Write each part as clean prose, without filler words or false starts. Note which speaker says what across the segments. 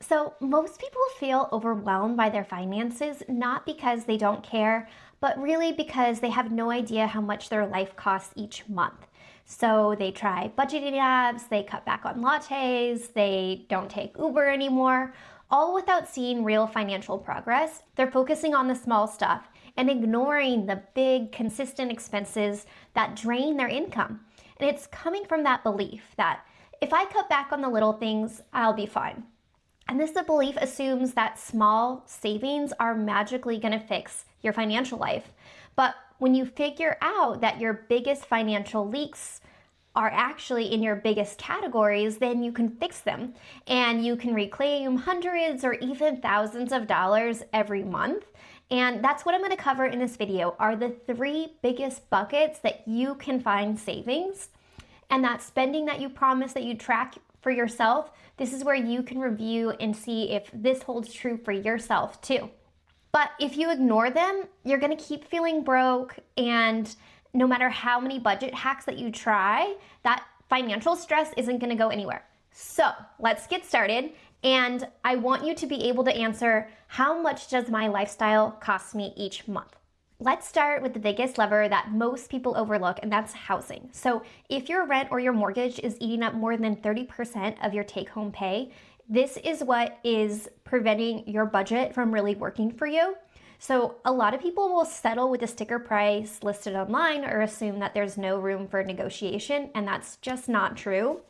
Speaker 1: So most people feel overwhelmed by their finances, not because they don't care, but really because they have no idea how much their life costs each month. So they try budgeting apps, they cut back on lattes, they don't take Uber anymore, all without seeing real financial progress. They're focusing on the small stuff and ignoring the big, consistent expenses that drain their income. And it's coming from that belief that if I cut back on the little things, I'll be fine. And this belief assumes that small savings are magically going to fix your financial life. But when you figure out that your biggest financial leaks are actually in your biggest categories, then you can fix them and you can reclaim hundreds or even thousands of dollars every month. And that's what I'm going to cover in this video are the 3 biggest buckets that you can find savings. And that spending that you promise that you track for yourself, this is where you can review and see if this holds true for yourself too. But if you ignore them, you're gonna keep feeling broke, and no matter how many budget hacks that you try, that financial stress isn't gonna go anywhere. So let's get started. And I want you to be able to answer, how much does my lifestyle cost me each month? Let's start with the biggest lever that most people overlook, and that's housing. So if your rent or your mortgage is eating up more than 30% of your take-home pay, this is what is preventing your budget from really working for you. So a lot of people will settle with a sticker price listed online or assume that there's no room for negotiation, and that's just not true.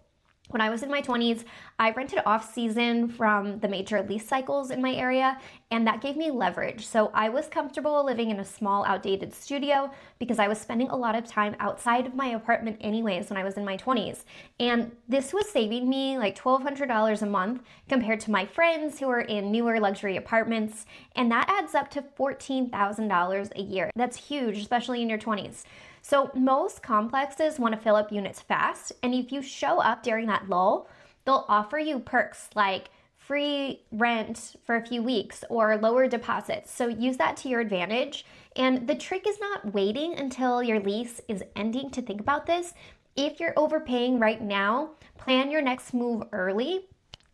Speaker 1: When I was in my 20s, I rented off season from the major lease cycles in my area, and that gave me leverage. So I was comfortable living in a small, outdated studio because I was spending a lot of time outside of my apartment anyways when I was in my 20s. And this was saving me like $1,200 a month compared to my friends who are in newer luxury apartments, and that adds up to $14,000 a year. That's huge, especially in your 20s. So most complexes want to fill up units fast, and if you show up during that lull, they'll offer you perks like free rent for a few weeks or lower deposits. So use that to your advantage. And the trick is not waiting until your lease is ending to think about this. If you're overpaying right now, plan your next move early.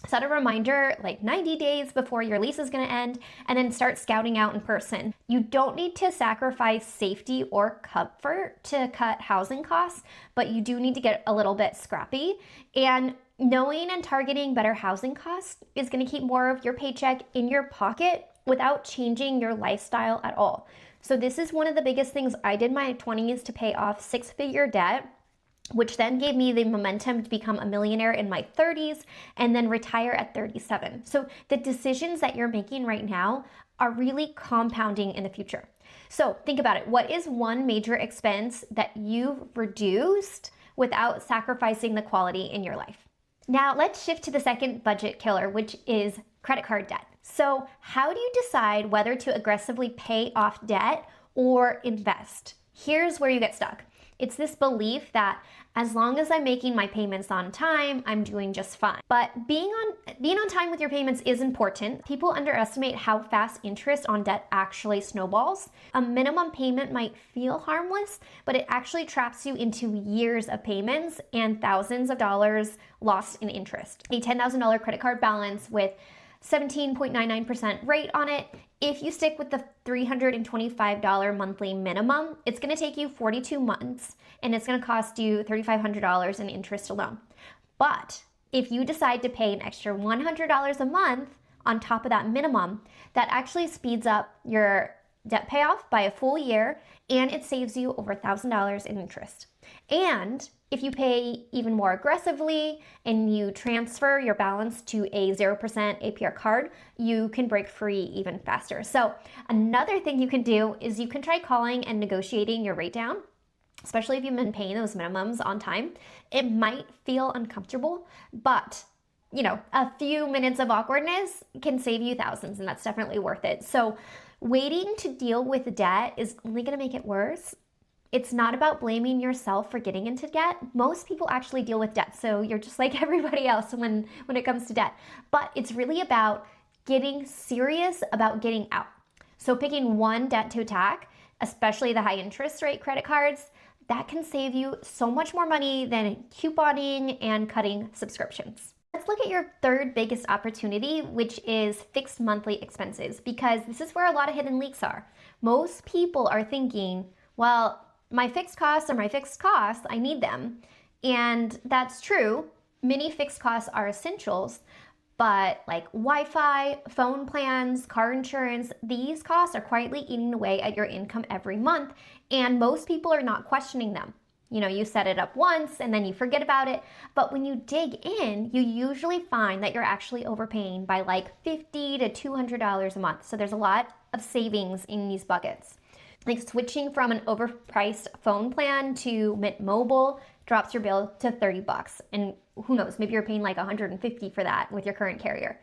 Speaker 1: Set a reminder like 90 days before your lease is going to end, and then start scouting out in person. You don't need to sacrifice safety or comfort to cut housing costs, but you do need to get a little bit scrappy. And knowing and targeting better housing costs is going to keep more of your paycheck in your pocket without changing your lifestyle at all. So this is one of the biggest things I did in my 20s to pay off 6-figure debt, which then gave me the momentum to become a millionaire in my 30s and then retire at 37. So the decisions that you're making right now are really compounding in the future. So think about it. What is one major expense that you've reduced without sacrificing the quality in your life? Now let's shift to the second budget killer, which is credit card debt. So how do you decide whether to aggressively pay off debt or invest? Here's where you get stuck. It's this belief that as long as I'm making my payments on time, I'm doing just fine. But being on time with your payments is important. People underestimate how fast interest on debt actually snowballs. A minimum payment might feel harmless, but it actually traps you into years of payments and thousands of dollars lost in interest. A $10,000 credit card balance with 17.99% rate on it. If you stick with the $325 monthly minimum, it's going to take you 42 months and it's going to cost you $3,500 in interest alone. But if you decide to pay an extra $100 a month on top of that minimum, that actually speeds up your debt payoff by a full year, and it saves you over $1,000 in interest. And if you pay even more aggressively and you transfer your balance to a 0% APR card, you can break free even faster. So another thing you can do is you can try calling and negotiating your rate down, especially if you've been paying those minimums on time. It might feel uncomfortable, but a few minutes of awkwardness can save you thousands, and that's definitely worth it. So waiting to deal with debt is only going to make it worse. It's not about blaming yourself for getting into debt. Most people actually deal with debt, so you're just like everybody else when it comes to debt. But it's really about getting serious about getting out. So picking one debt to attack, especially the high interest rate credit cards, that can save you so much more money than couponing and cutting subscriptions. Let's look at your third biggest opportunity, which is fixed monthly expenses, because this is where a lot of hidden leaks are. Most people are thinking, well, my fixed costs are my fixed costs, I need them. And that's true. Many fixed costs are essentials, but like Wi-Fi, phone plans, car insurance, these costs are quietly eating away at your income every month, and most people are not questioning them. You set it up once and then you forget about it. But when you dig in, you usually find that you're actually overpaying by like $50 to $200 a month. So there's a lot of savings in these buckets. Like switching from an overpriced phone plan to Mint Mobile drops your bill to $30. And who knows, maybe you're paying like $150 for that with your current carrier.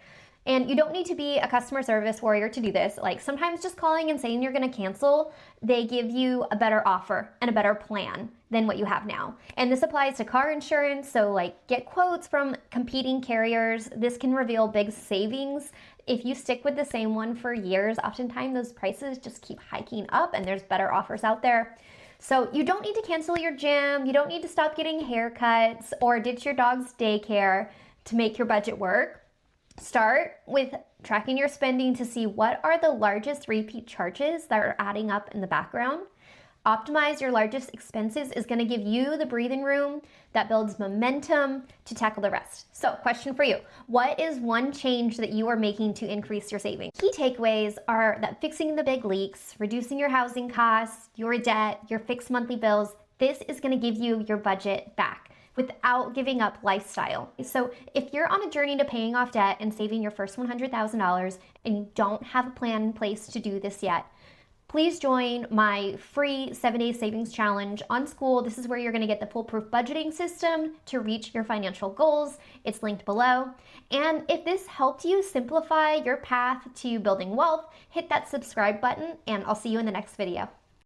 Speaker 1: And you don't need to be a customer service warrior to do this. Like sometimes just calling and saying you're going to cancel, they give you a better offer and a better plan than what you have now. And this applies to car insurance. So like get quotes from competing carriers. This can reveal big savings. If you stick with the same one for years, oftentimes those prices just keep hiking up and there's better offers out there. So you don't need to cancel your gym. You don't need to stop getting haircuts or ditch your dog's daycare to make your budget work. Start with tracking your spending to see what are the largest repeat charges that are adding up in the background. Optimize your largest expenses is going to give you the breathing room that builds momentum to tackle the rest. So, question for you. What is one change that you are making to increase your savings? Key takeaways are that fixing the big leaks, reducing your housing costs, your debt, your fixed monthly bills, this is going to give you your budget back without giving up lifestyle. So if you're on a journey to paying off debt and saving your first $100,000 and you don't have a plan in place to do this yet, please join my free 7-day savings challenge on School. This is where you're going to get the foolproof budgeting system to reach your financial goals. It's linked below. And if this helped you simplify your path to building wealth, hit that subscribe button and I'll see you in the next video.